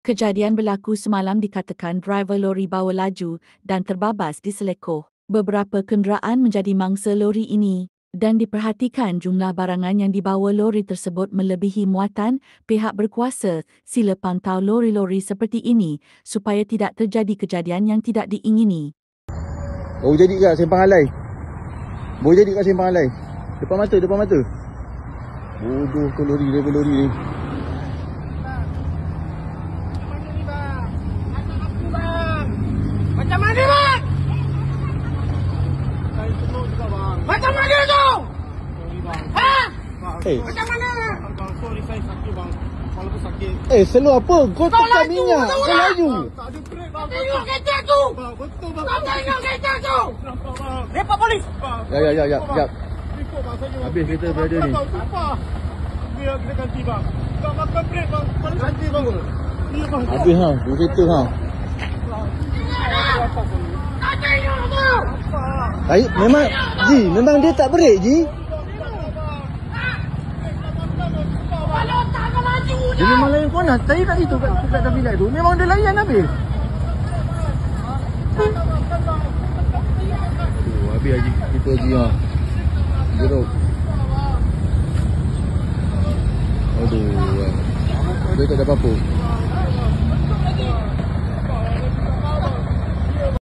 Kejadian berlaku semalam dikatakan driver lori bawa laju dan terbabas di Seleko. Beberapa kenderaan menjadi mangsa lori ini dan diperhatikan jumlah barangan yang dibawa lori tersebut melebihi muatan. Pihak berkuasa sila pantau lori-lori seperti ini supaya tidak terjadi kejadian yang tidak diingini. Oh jadi kat Sempang Alai. Boleh jadi kat Sempang Alai. Depan mata. Bodoh tu lori ni. Macam mana bang? Macam mana tu? Ha? Macam mana? Bang, sorry saya sakit bang. Kepala pun sakit. Slow apa? Kau tekan minyak. Kau laju. Tak ada brek bang. Tengok kereta tu. Bang, betul bang. Kau tengok kereta tu. Nampak bang. Report polis. Bang. Ya. Ikut bang saya. Habis kereta berada ni. Bang, sumpah. Biar kita ganti bang. Tak makan brek bang. Kepala sakit bang. Iya bang. Habis ha. Dua kereta ha. Kau tengok tu. Baik, memang dia tak break Ji. Kalau tak kau laju je. Dia memang layan kau nak. Tadi kat situ kat traffic tu. Memang dia layan habis. Habis Haji. Kita Haji ha. Jeruk. Aduh. Dia tak ada apa-apa.